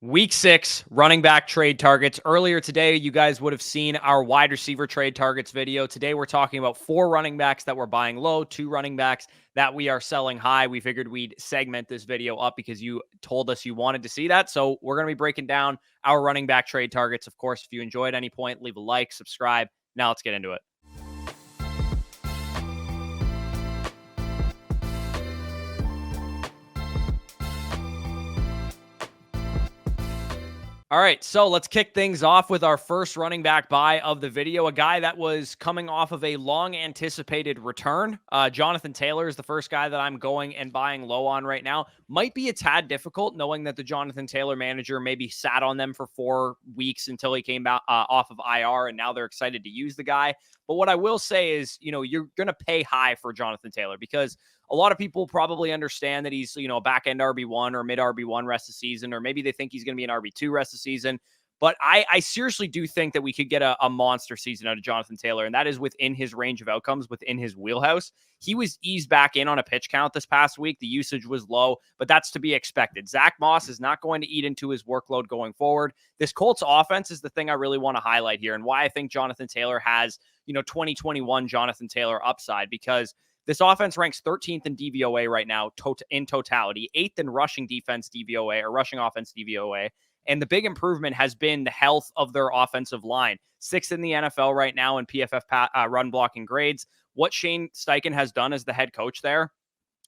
Week 6 running back trade targets. Earlier today, you guys would have seen our wide receiver trade targets video. Today, we're talking about 4 running backs that we're buying low, 2 running backs that we are selling high. We figured we'd segment this video up because you told us you wanted to see that. So we're going to be breaking down our running back trade targets. Of course, if you enjoyed any point, leave a like, subscribe. Now let's get into it. All right, so let's kick things off with our first running back buy of the video, a guy that was coming off of a long-anticipated return. Jonathan Taylor is the first guy that I'm going and buying low on right now. Might be a tad difficult knowing that the Jonathan Taylor manager maybe sat on them for 4 weeks until he came out off of IR, and now they're excited to use the guy. But what I will say is, you're going to pay high for Jonathan Taylor because a lot of people probably understand that he's, a back-end RB1 or mid RB1 rest of the season, or maybe they think he's going to be an RB2 rest of the season. But I seriously do think that we could get a monster season out of Jonathan Taylor, and that is within his range of outcomes, within his wheelhouse. He was eased back in on a pitch count this past week. The usage was low, but that's to be expected. Zach Moss is not going to eat into his workload going forward. This Colts offense is the thing I really want to highlight here, and why I think Jonathan Taylor has, 2021 Jonathan Taylor upside, because this offense ranks 13th in DVOA right now in totality, 8th in rushing defense DVOA or rushing offense DVOA. And the big improvement has been the health of their offensive line. 6th in the NFL right now in PFF run blocking grades. What Shane Steichen has done as the head coach there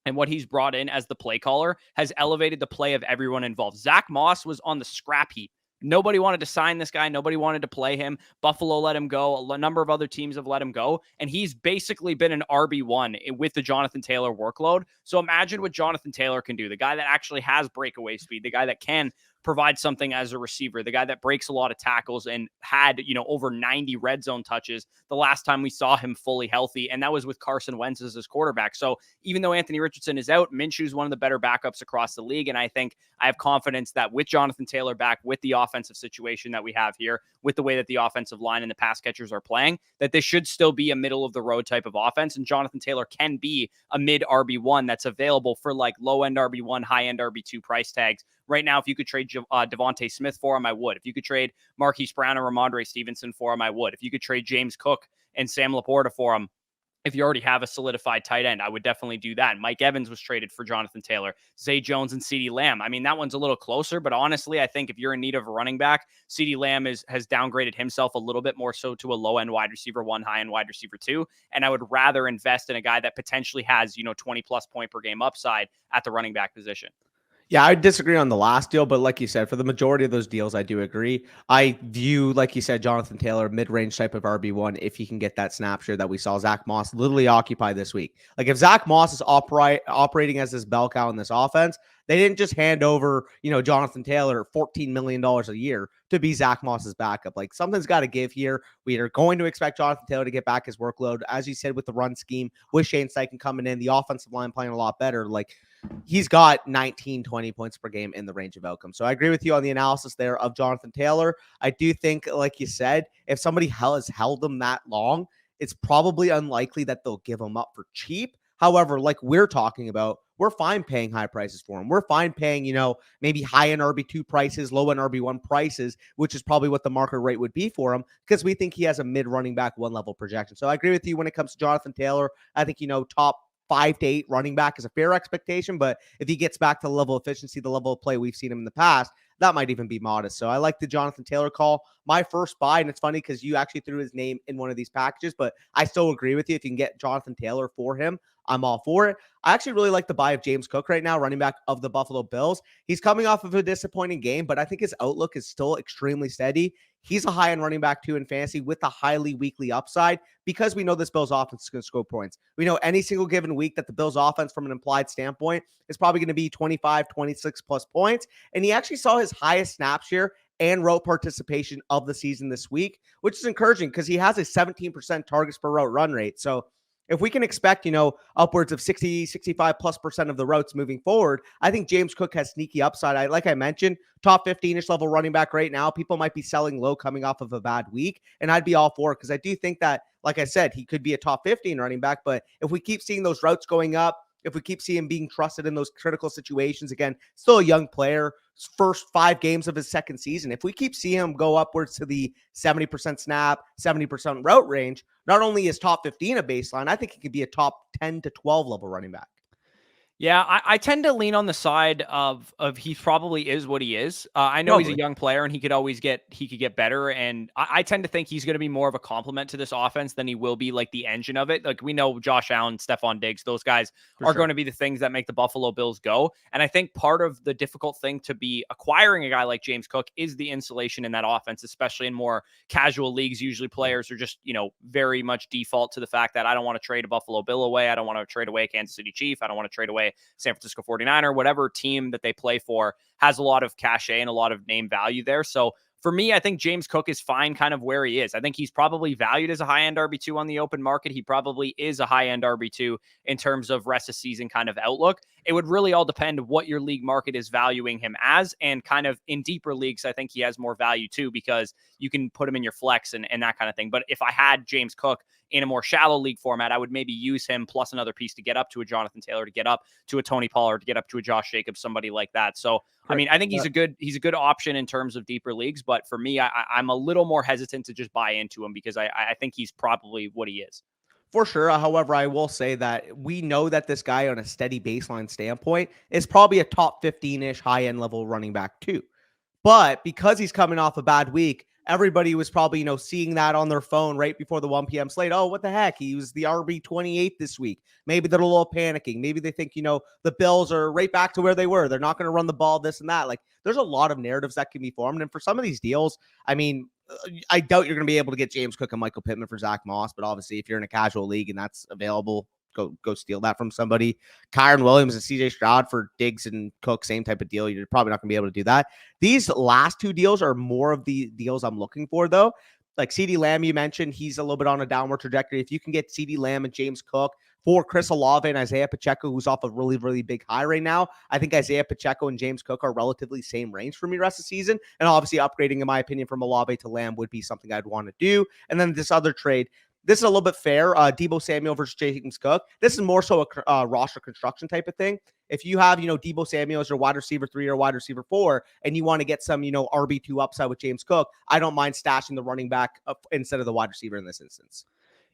and what he's brought in as the play caller has elevated the play of everyone involved. Zach Moss was on the scrap heap. Nobody wanted to sign this guy. Nobody wanted to play him. Buffalo let him go. A number of other teams have let him go. And he's basically been an RB1 with the Jonathan Taylor workload. So imagine what Jonathan Taylor can do. The guy that actually has breakaway speed. The guy that can provide something as a receiver. The guy that breaks a lot of tackles and had, over 90 red zone touches the last time we saw him fully healthy. And that was with Carson Wentz as his quarterback. So even though Anthony Richardson is out, Minshew's one of the better backups across the league. And I think I have confidence that with Jonathan Taylor back, with the offensive situation that we have here, with the way that the offensive line and the pass catchers are playing, that this should still be a middle of the road type of offense. And Jonathan Taylor can be a mid RB1 that's available for like low end RB1, high end RB2 price tags. Right now, if you could trade Devontae Smith for him, I would. If you could trade Marquise Brown or Ramondre Stevenson for him, I would. If you could trade James Cook and Sam Laporta for him, if you already have a solidified tight end, I would definitely do that. Mike Evans was traded for Jonathan Taylor, Zay Jones and CeeDee Lamb. I mean, that one's a little closer, but honestly, I think if you're in need of a running back, CeeDee Lamb has downgraded himself a little bit more so to a low-end wide receiver 1, high-end wide receiver 2, and I would rather invest in a guy that potentially has, 20-plus point per game upside at the running back position. Yeah, I disagree on the last deal, but like you said, for the majority of those deals, I do agree. I view, like you said, Jonathan Taylor, mid-range type of RB1, if he can get that snap share that we saw Zach Moss literally occupy this week. Like if Zach Moss is operating as this bell cow in this offense, they didn't just hand over, Jonathan Taylor $14 million a year to be Zach Moss's backup. Like something's got to give here. We are going to expect Jonathan Taylor to get back his workload. As you said, with the run scheme, with Shane Steichen coming in, the offensive line playing a lot better. Like he's got 19, 20 points per game in the range of outcomes. So I agree with you on the analysis there of Jonathan Taylor. I do think, like you said, if somebody has held them that long, it's probably unlikely that they'll give them up for cheap. However, like we're talking about, we're fine paying high prices for him. We're fine paying, maybe high-end RB2 prices, low-end RB1 prices, which is probably what the market rate would be for him, because we think he has a mid-running back one-level projection. So I agree with you when it comes to Jonathan Taylor. I think, top 5 to 8 running back is a fair expectation, but if he gets back to the level of efficiency, the level of play we've seen him in the past, that might even be modest. So I like the Jonathan Taylor call. My first buy, and it's funny because you actually threw his name in one of these packages, but I still agree with you. If you can get Jonathan Taylor for him, I'm all for it. I actually really like the buy of James Cook right now, running back of the Buffalo Bills. He's coming off of a disappointing game, but I think his outlook is still extremely steady. He's a high-end running back too in fantasy with a highly weekly upside because we know this Bills offense is going to score points. We know any single given week that the Bills offense from an implied standpoint is probably going to be 25, 26 plus points. And he actually saw his highest snap share and route participation of the season this week, which is encouraging because he has a 17% targets per route run rate. So if we can expect, upwards of 60, 65+% of the routes moving forward, I think James Cook has sneaky upside. Like I mentioned, top 15-ish level running back right now. People might be selling low coming off of a bad week, and I'd be all for it because I do think that, like I said, he could be a top 15 running back. But if we keep seeing those routes going up, if we keep seeing him being trusted in those critical situations, again, still a young player, first 5 games of his second season. If we keep seeing him go upwards to the 70% snap, 70% route range, not only is top 15 a baseline, I think he could be a top 10 to 12 level running back. Yeah, I tend to lean on the side of he probably is what he is. I know he's a Probably. young player and he could get better. And I tend to think he's going to be more of a complement to this offense than he will be like the engine of it. Like we know Josh Allen, Stephon Diggs, those guys are going to be the things that make the Buffalo Bills go. And I think part of the difficult thing to be acquiring a guy like James Cook is the insulation in that offense, especially in more casual leagues. Usually players are just, very much default to the fact that I don't want to trade a Buffalo Bill away. I don't want to trade away a Kansas City Chief. I don't want to trade away San Francisco 49er, whatever team that they play for has a lot of cachet and a lot of name value there. So for me, I think James Cook is fine kind of where he is. I think he's probably valued as a high-end RB2 on the open market. He probably is a high-end RB2 in terms of rest of season kind of outlook. It would really all depend what your league market is valuing him as, and kind of in deeper leagues, I think he has more value too, because you can put him in your flex and that kind of thing. But if I had James Cook in a more shallow league format, I would maybe use him plus another piece to get up to a Jonathan Taylor, to get up to a Tony Pollard, to get up to a Josh Jacobs, somebody like that. So, I mean, I think he's a good option in terms of deeper leagues, but for me, I'm a little more hesitant to just buy into him because I think he's probably what he is. For sure. However, I will say that we know that this guy on a steady baseline standpoint is probably a top 15-ish high-end level running back too. But because he's coming off a bad week, everybody was probably, seeing that on their phone right before the 1 p.m. slate. Oh, what the heck? He was the RB 28 this week. Maybe they're a little panicking. Maybe they think, the Bills are right back to where they were. They're not going to run the ball, this and that. Like, there's a lot of narratives that can be formed. And for some of these deals, I mean, I doubt you're going to be able to get James Cook and Michael Pittman for Zach Moss. But obviously, if you're in a casual league and that's available, go steal that from somebody. Kyron Williams and CJ Stroud for Diggs and Cook, same type of deal. You're probably not going to be able to do that. These last two deals are more of the deals I'm looking for, though. Like CeeDee Lamb, you mentioned, he's a little bit on a downward trajectory. If you can get CeeDee Lamb and James Cook for Chris Olave and Isaiah Pacheco, who's off a really, really big high right now, I think Isaiah Pacheco and James Cook are relatively same range for me rest of the season. And obviously upgrading, in my opinion, from Olave to Lamb would be something I'd want to do. And then this other trade, this is a little bit fair. Deebo Samuel versus James Cook. This is more so a roster construction type of thing. If you have, Deebo Samuel as your wide receiver 3 or wide receiver 4, and you want to get some, RB2 upside with James Cook, I don't mind stashing the running back up instead of the wide receiver in this instance.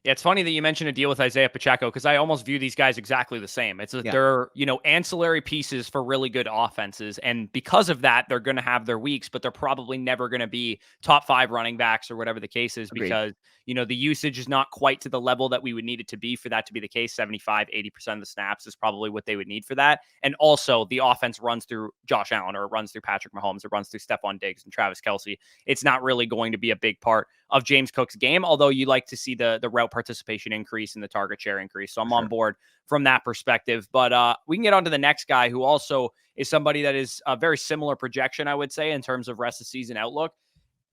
Yeah, it's funny that you mentioned a deal with Isaiah Pacheco because I almost view these guys exactly the same. They're, ancillary pieces for really good offenses. And because of that, they're going to have their weeks, but they're probably never going to be top 5 running backs or whatever the case is. Agreed. Because, the usage is not quite to the level that we would need it to be for that to be the case. 75, 80% of the snaps is probably what they would need for that. And also the offense runs through Josh Allen, or it runs through Patrick Mahomes, or runs through Stephon Diggs and Travis Kelce. It's not really going to be a big part of James Cook's game, although you like to see the route participation increase and the target share increase. So I'm on board from that perspective. But we can get on to the next guy, who also is somebody that is a very similar projection, I would say, in terms of rest of season outlook.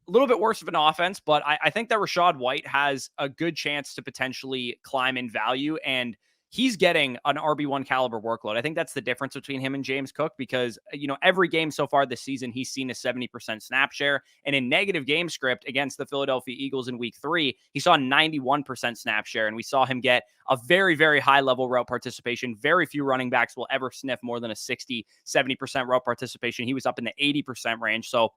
A little bit worse of an offense, but I think that Rachaad White has a good chance to potentially climb in value, and he's getting an RB1 caliber workload. I think that's the difference between him and James Cook, because, every game so far this season, he's seen a 70% snap share. And in negative game script against the Philadelphia Eagles in week 3, he saw 91% snap share. And we saw him get a very, very high level route participation. Very few running backs will ever sniff more than a 60, 70% route participation. He was up in the 80% range. So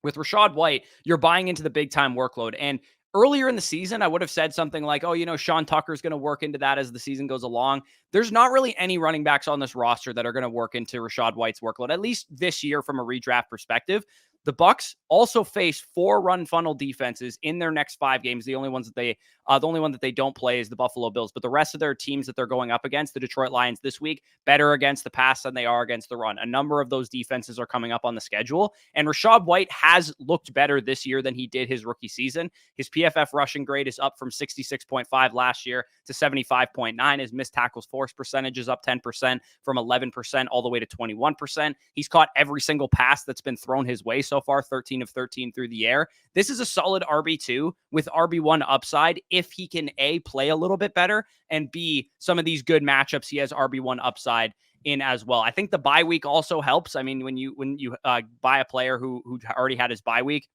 with Rachaad White, you're buying into the big time workload. And earlier in the season, I would have said something like, Sean Tucker's going to work into that as the season goes along. There's not really any running backs on this roster that are going to work into Rachaad White's workload, at least this year from a redraft perspective. The Bucs also face 4 run funnel defenses in their next 5 games. The only one that they don't play is the Buffalo Bills, but the rest of their teams that they're going up against, the Detroit Lions this week, better against the pass than they are against the run. A number of those defenses are coming up on the schedule, and Rachaad White has looked better this year than he did his rookie season. His PFF rushing grade is up from 66.5 last year to 75.9. His missed tackles force percentage is up 10% from 11% all the way to 21%. He's caught every single pass that's been thrown his way so far, 13 of 13 through the air. This is a solid RB2 with RB1 upside if he can A, play a little bit better, and B, some of these good matchups he has RB1 upside in as well. I think the bye week also helps. I mean, when you buy a player who already had his bye week,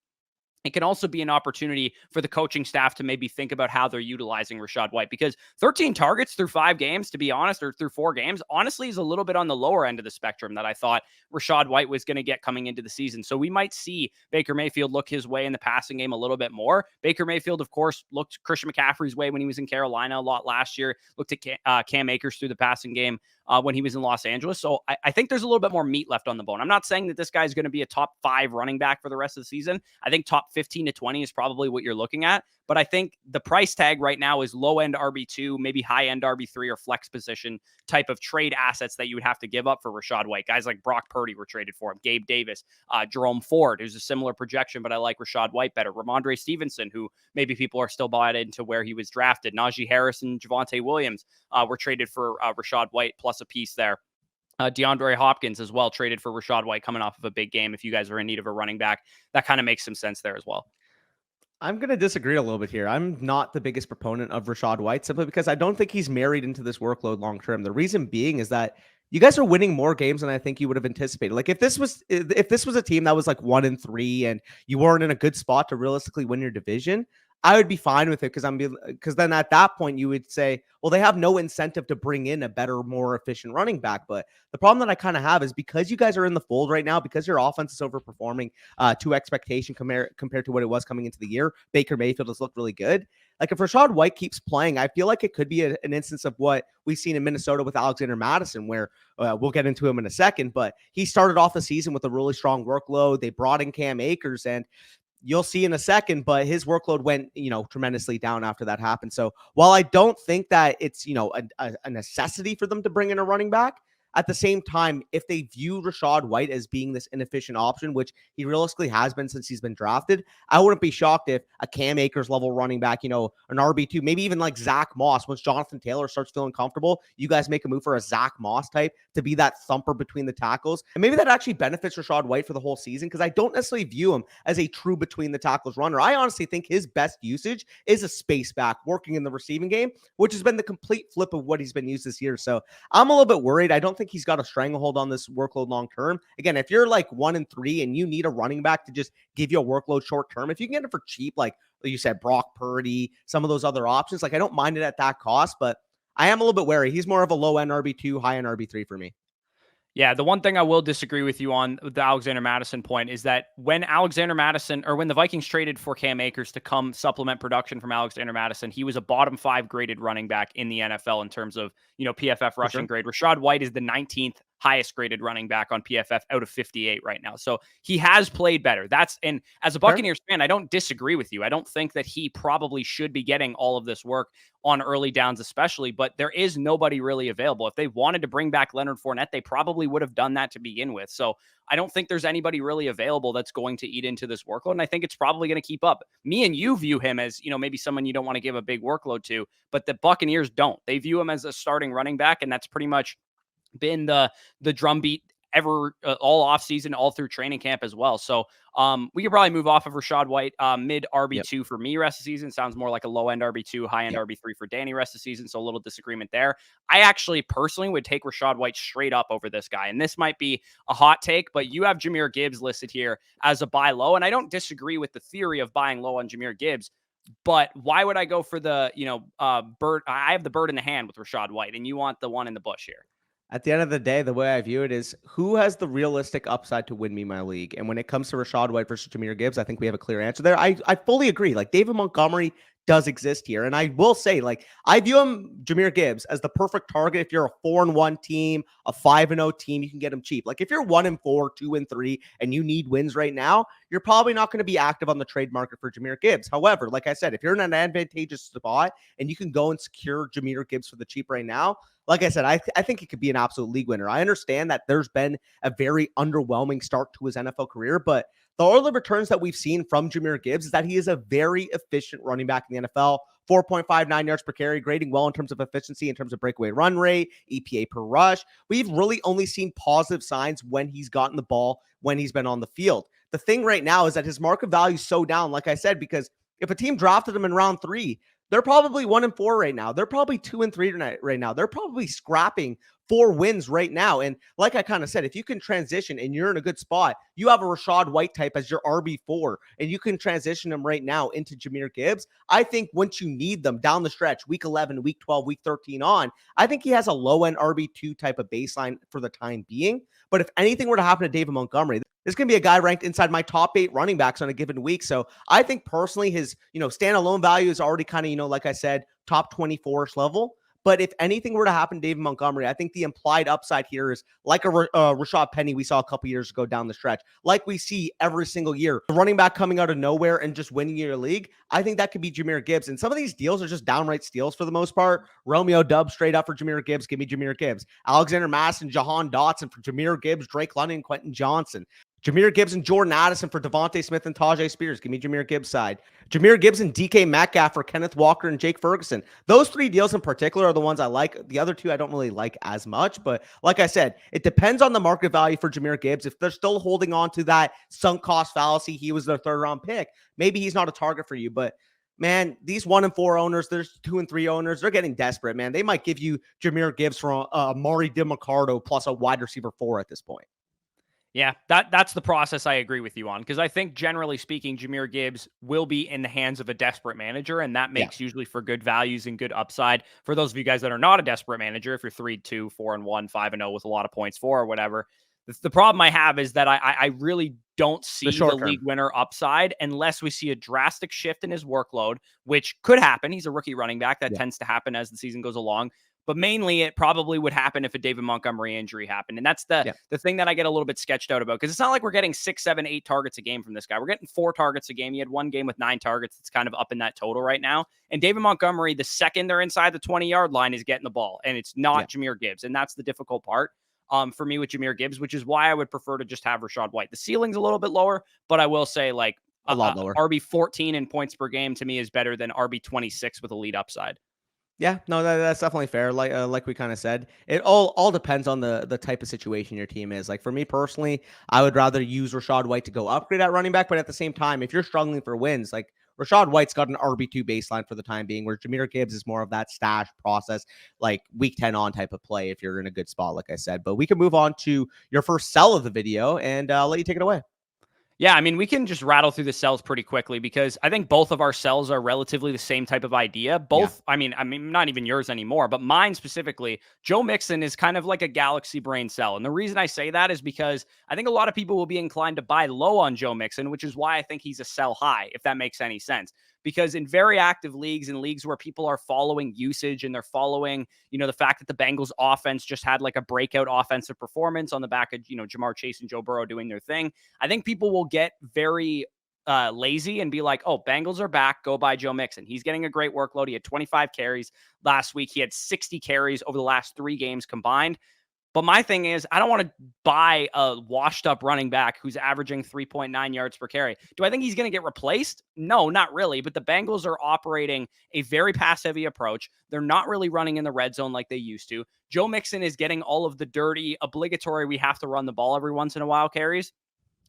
it can also be an opportunity for the coaching staff to maybe think about how they're utilizing Rachaad White, because 13 targets through 5 games, to be honest, or through 4 games, honestly is a little bit on the lower end of the spectrum that I thought Rachaad White was going to get coming into the season. So we might see Baker Mayfield look his way in the passing game a little bit more. Baker Mayfield, of course, looked Christian McCaffrey's way when he was in Carolina a lot last year, looked at Cam Akers through the passing game when he was in Los Angeles. So I think there's a little bit more meat left on the bone. I'm not saying that this guy's going to be a top 5 running back for the rest of the season. I think top 15 to 20 is probably what you're looking at. But I think the price tag right now is low-end RB2, maybe high-end RB3 or flex position type of trade assets that you would have to give up for Rachaad White. Guys like Brock Purdy were traded for him. Gabe Davis, Jerome Ford, who's a similar projection, but I like Rachaad White better. Ramondre Stevenson, who maybe people are still bought into where he was drafted. Najee Harris and Javonte Williams were traded for Rachaad White plus a piece there. DeAndre Hopkins as well, traded for Rachaad White coming off of a big game. If you guys are in need of a running back, that kind of makes some sense there as well. I'm going to disagree a little bit here. I'm not the biggest proponent of Rachaad White simply because I don't think he's married into this workload long term. The reason being is that you guys are winning more games than I think you would have anticipated. Like if this was a team that was like 1-3 and you weren't in a good spot to realistically win your division, I would be fine with it because then at that point you would say, well, they have no incentive to bring in a better, more efficient running back. But the problem that I kind of have is because you guys are in the fold right now, because your offense is overperforming to expectation compared to what it was coming into the year. Baker Mayfield has looked really good. Like if Rachaad White keeps playing, I feel like it could be an instance of what we've seen in Minnesota with Alexander Mattison, where we'll get into him in a second, but he started off the season with a really strong workload. They brought in Cam Akers, and you'll see in a second, but his workload went, tremendously down after that happened. So while I don't think that it's, a necessity for them to bring in a running back, at the same time, if they view Rachaad White as being this inefficient option, which he realistically has been since he's been drafted, I wouldn't be shocked if a Cam Akers level running back, an RB2, maybe even like Zach Moss, once Jonathan Taylor starts feeling comfortable, you guys make a move for a Zach Moss type to be that thumper between the tackles. And maybe that actually benefits Rachaad White for the whole season because I don't necessarily view him as a true between the tackles runner. I honestly think his best usage is a space back working in the receiving game, which has been the complete flip of what he's been used this year. So I'm a little bit worried. I don't think he's got a stranglehold on this workload long term. Again, if you're like 1-3 and you need a running back to just give you a workload short term, if you can get it for cheap, like you said, Brock Purdy, some of those other options, like I don't mind it at that cost, but I am a little bit wary. He's more of a low end RB2, high end RB3 for me. Yeah, the one thing I will disagree with you on the Alexander Mattison point is that when the Vikings traded for Cam Akers to come supplement production from Alexander Mattison, he was a bottom 5 graded running back in the NFL in terms of, PFF rushing grade. Rachaad White is the 19th highest graded running back on PFF out of 58 right now. So he has played better. And as a Buccaneers fan, I don't disagree with you. I don't think that he probably should be getting all of this work on early downs, especially, but there is nobody really available. If they wanted to bring back Leonard Fournette, they probably would have done that to begin with. So I don't think there's anybody really available that's going to eat into this workload. And I think it's probably going to keep up. Me and you view him as, maybe someone you don't want to give a big workload to, but the Buccaneers don't. They view him as a starting running back, and that's pretty much been the drumbeat ever all offseason, all through training camp as well. So we could probably move off of Rachaad White. Mid RB2 for me rest of the season. Sounds more like a low end RB2, high end RB3 for Danny rest of the season. So a little disagreement there. I actually personally would take Rachaad White straight up over this guy. And this might be a hot take, but you have Jahmyr Gibbs listed here as a buy low. And I don't disagree with the theory of buying low on Jahmyr Gibbs. But why would I go for the, bird? I have the bird in the hand with Rachaad White, and you want the one in the bush here. At the end of the day, the way I view it is who has the realistic upside to win me my league? And when it comes to Rachaad White versus Jahmyr Gibbs, I think we have a clear answer there. I fully agree. Like David Montgomery does exist here. And I will say, like, I view Jahmyr Gibbs, as the perfect target. If you're a 4-1 team, a 5-0 team, you can get him cheap. Like if you're 1-4, 2-3, and you need wins right now, you're probably not going to be active on the trade market for Jahmyr Gibbs. However, like I said, if you're in an advantageous spot and you can go and secure Jahmyr Gibbs for the cheap right now, like I said, I think it could be an absolute league winner. I understand that there's been a very underwhelming start to his NFL career, but the early returns that we've seen from Jahmyr Gibbs is that he is a very efficient running back in the NFL. 4.59 yards per carry, grading well in terms of efficiency, in terms of breakaway run rate, EPA per rush. We've really only seen positive signs when he's gotten the ball, when he's been on the field. The thing right now is that his market value is so down, like I said, because if a team drafted him in round 3, they're probably 1-4 right now. They're probably 2-3 right now. They're probably scrapping 4 wins right now. And like I kind of said, if you can transition and you're in a good spot, you have a Rachaad White type as your RB4, and you can transition him right now into Jahmyr Gibbs. I think once you need them down the stretch, week 11, week 12, week 13 on, I think he has a low-end RB2 type of baseline for the time being. But if anything were to happen to David Montgomery, this is going to be a guy ranked inside my top 8 running backs on a given week. So I think personally his, standalone value is already kind of, like I said, top 24-ish level. But if anything were to happen to David Montgomery, I think the implied upside here is like a Rashad Penny we saw a couple years ago down the stretch, like we see every single year. The running back coming out of nowhere and just winning your league, I think that could be Jahmyr Gibbs. And some of these deals are just downright steals for the most part. Romeo Dubs straight up for Jahmyr Gibbs. Give me Jahmyr Gibbs. Alexander Mattison, Jahan Dotson for Jahmyr Gibbs, Drake London, Quentin Johnson. Jahmyr Gibbs and Jordan Addison for Devontae Smith and Tajay Spears. Give me Jahmyr Gibbs side. Jahmyr Gibbs and DK Metcalf for Kenneth Walker and Jake Ferguson. Those 3 deals in particular are the ones I like. The other 2 I don't really like as much. But like I said, it depends on the market value for Jahmyr Gibbs. If they're still holding on to that sunk cost fallacy, he was their 3rd round pick, maybe he's not a target for you. But man, these 1 and 4 owners, there's 2 and 3 owners, they're getting desperate, man. They might give you Jahmyr Gibbs for Mari DiMarcardo plus a wide receiver 4 at this point. Yeah, that's the process I agree with you on, because I think generally speaking, Jahmyr Gibbs will be in the hands of a desperate manager, and that makes usually for good values and good upside. For those of you guys that are not a desperate manager, if you're 3-2, 4-1, 5-0 with a lot of points for or whatever, the problem I have is that I really don't see the league winner upside unless we see a drastic shift in his workload, which could happen. He's a rookie running back. That tends to happen as the season goes along. But mainly, it probably would happen if a David Montgomery injury happened. And that's the thing that I get a little bit sketched out about, because it's not like we're getting 6, 7, 8 targets a game from this guy. We're getting 4 targets a game. He had 1 game with 9 targets. It's kind of up in that total right now. And David Montgomery, the second they're inside the 20-yard line, is getting the ball. And it's not Jahmyr Gibbs. And that's the difficult part for me with Jahmyr Gibbs, which is why I would prefer to just have Rachaad White. The ceiling's a little bit lower, but I will say, like, a lot lower. RB 14 in points per game to me is better than RB 26 with elite upside. Yeah, no, that's definitely fair. Like we kind of said, it all depends on the type of situation your team is. Like for me personally, I would rather use Rachaad White to go upgrade at running back. But at the same time, if you're struggling for wins, like Rachaad White's got an RB2 baseline for the time being, where Jahmyr Gibbs is more of that stash process, like week 10 on type of play if you're in a good spot, like I said. But we can move on to your first sell of the video, and I'll let you take it away. Yeah, I mean, we can just rattle through the sells pretty quickly, because I think both of our sells are relatively the same type of idea. Both, I mean, not even yours anymore, but mine specifically. Joe Mixon is kind of like a galaxy brain sell. And the reason I say that is because I think a lot of people will be inclined to buy low on Joe Mixon, which is why I think he's a sell high, if that makes any sense. Because in very active leagues and leagues where people are following usage and they're following, the fact that the Bengals offense just had like a breakout offensive performance on the back of, Ja'Marr Chase and Joe Burrow doing their thing, I think people will get very lazy and be like, oh, Bengals are back, go buy Joe Mixon. He's getting a great workload. He had 25 carries last week. He had 60 carries over the last 3 games combined. But my thing is, I don't want to buy a washed up running back who's averaging 3.9 yards per carry. Do I think he's going to get replaced? No, not really. But the Bengals are operating a very pass heavy approach. They're not really running in the red zone like they used to. Joe Mixon is getting all of the dirty, obligatory, we have to run the ball every once in a while carries.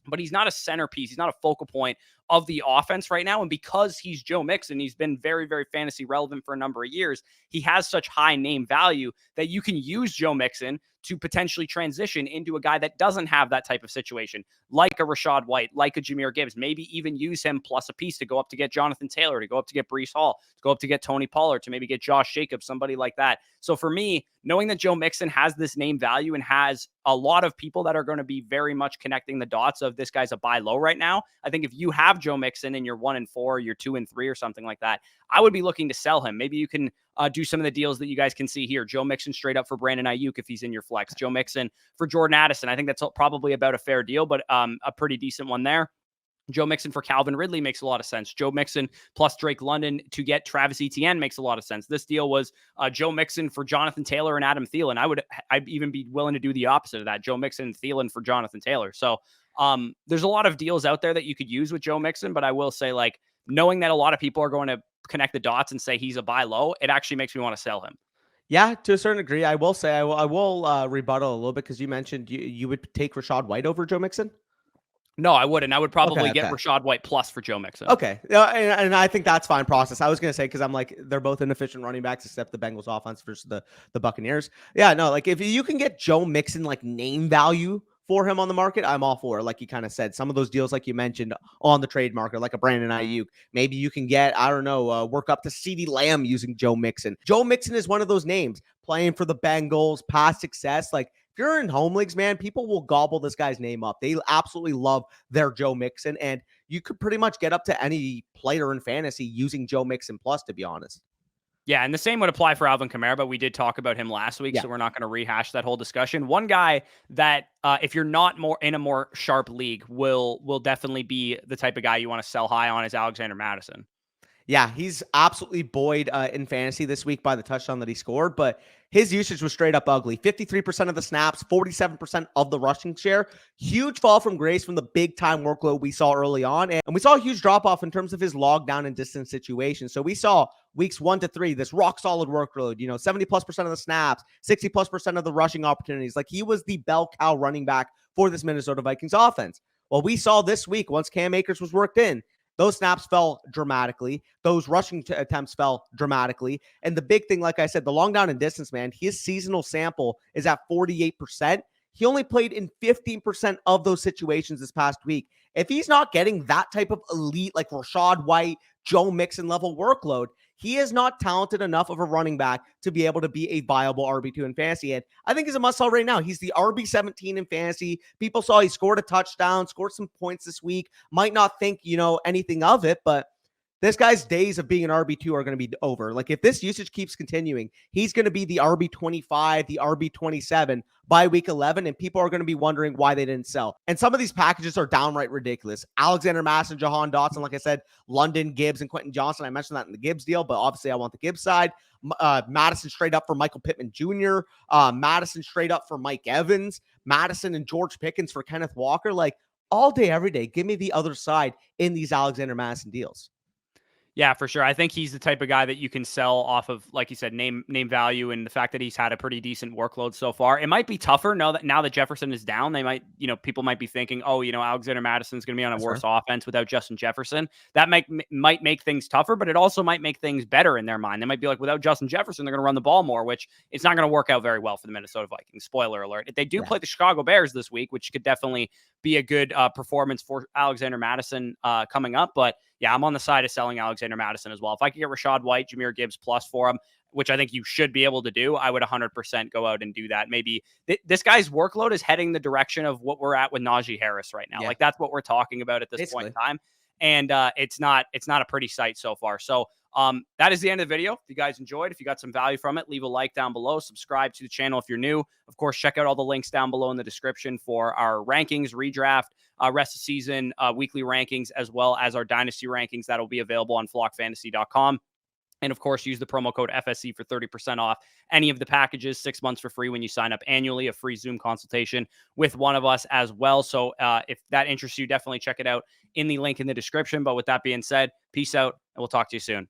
But he's not a centerpiece. He's not a focal point of the offense right now. And because he's Joe Mixon, he's been very, very fantasy relevant for a number of years. He has such high name value that you can use Joe Mixon to potentially transition into a guy that doesn't have that type of situation, like a Rachaad White, like a Jahmyr Gibbs, maybe even use him plus a piece to go up to get Jonathan Taylor, to go up to get Breece Hall, to go up to get Tony Pollard, to maybe get Josh Jacobs, somebody like that. So for me, knowing that Joe Mixon has this name value and has a lot of people that are going to be very much connecting the dots of this guy's a buy low right now, I think if you have Joe Mixon and you're 1 and 4, you're 2 and 3 or something like that, I would be looking to sell him. Maybe you can do some of the deals that you guys can see here. Joe Mixon straight up for Brandon Ayuk if he's in your flex. Joe Mixon for Jordan Addison. I think that's probably about a fair deal, but a pretty decent one there. Joe Mixon for Calvin Ridley makes a lot of sense. Joe Mixon plus Drake London to get Travis Etienne makes a lot of sense. This deal was Joe Mixon for Jonathan Taylor and Adam Thielen. I'd even be willing to do the opposite of that. Joe Mixon and Thielen for Jonathan Taylor. So there's a lot of deals out there that you could use with Joe Mixon, but I will say, like, knowing that a lot of people are going to connect the dots and say he's a buy low, it actually makes me want to sell him. Yeah, to a certain degree. I will say I will rebuttal a little bit, because you mentioned you would take Rachaad White over Joe Mixon. No, I wouldn't. I would probably get Okay. Rachaad White plus for Joe Mixon. Okay. And I think that's fine process. I was going to say, because I'm like, they're both inefficient running backs, except the Bengals offense versus the Buccaneers. Yeah, no, like if you can get Joe Mixon, like name value for him on the market, I'm all for it. Like you kind of said, some of those deals, like you mentioned, on the trade market, like a Brandon Ayuk. Maybe you can get, I don't know, work up to CeeDee Lamb using Joe Mixon. Joe Mixon is one of those names playing for the Bengals, past success. Like if you're in home leagues, man, people will gobble this guy's name up. They absolutely love their Joe Mixon. And you could pretty much get up to any player in fantasy using Joe Mixon plus, to be honest. Yeah, and the same would apply for Alvin Kamara, but we did talk about him last week, so we're not going to rehash that whole discussion. One guy that, if you're not more in a more sharp league, will definitely be the type of guy you want to sell high on is Alexander Mattison. Yeah, he's absolutely buoyed in fantasy this week by the touchdown that he scored, but his usage was straight up ugly. 53% of the snaps, 47% of the rushing share. Huge fall from grace from the big time workload we saw early on. And we saw a huge drop off in terms of his log down and distance situation. So we saw weeks 1 to 3, this rock solid workload, 70+% of the snaps, 60+% of the rushing opportunities. Like he was the bell cow running back for this Minnesota Vikings offense. Well, we saw this week, once Cam Akers was worked in, those snaps fell dramatically. Those rushing attempts fell dramatically. And the big thing, like I said, the long down and distance, man, his seasonal sample is at 48%. He only played in 15% of those situations this past week. If he's not getting that type of elite, like Rachaad White, Joe Mixon level workload, he is not talented enough of a running back to be able to be a viable RB2 in fantasy. And I think he's a must-sell right now. He's the RB17 in fantasy. People saw he scored a touchdown, scored some points this week. Might not think, anything of it, but this guy's days of being an RB2 are going to be over. Like if this usage keeps continuing, he's going to be the RB25, the RB27 by week 11, and people are going to be wondering why they didn't sell. And some of these packages are downright ridiculous. Alexander Mattison, Jahan Dotson, like I said, London, Gibbs, and Quentin Johnson. I mentioned that in the Gibbs deal, but obviously I want the Gibbs side. Mattison straight up for Michael Pittman Jr., Mattison straight up for Mike Evans, Mattison and George Pickens for Kenneth Walker. Like all day, every day, give me the other side in these Alexander Mattison deals. Yeah, for sure. I think he's the type of guy that you can sell off of, like you said, name value, and the fact that he's had a pretty decent workload so far. It might be tougher now that Jefferson is down. They might, people might be thinking, oh, Alexander Madison's going to be on a worse offense without Justin Jefferson. That might make things tougher, but it also might make things better in their mind. They might be like, without Justin Jefferson, they're going to run the ball more, which it's not going to work out very well for the Minnesota Vikings. Spoiler alert. They do play the Chicago Bears this week, which could definitely be a good performance for Alexander Mattison coming up, but yeah, I'm on the side of selling Alexander Mattison as well. If I could get Rachaad White, Jahmyr Gibbs plus for him, which I think you should be able to do, I would 100% go out and do that. Maybe this guy's workload is heading the direction of what we're at with Najee Harris right now. Like that's what we're talking about at this point in time. And it's not a pretty sight so far. So that is the end of the video. If you guys enjoyed, if you got some value from it, leave a like down below, subscribe to the channel if you're new. Of course, check out all the links down below in the description for our rankings, redraft, rest of season, weekly rankings, as well as our dynasty rankings that will be available on flockfantasy.com. And of course, use the promo code FSC for 30% off any of the packages, 6 months for free when you sign up annually, a free Zoom consultation with one of us as well. So if that interests you, definitely check it out in the link in the description. But with that being said, peace out, and we'll talk to you soon.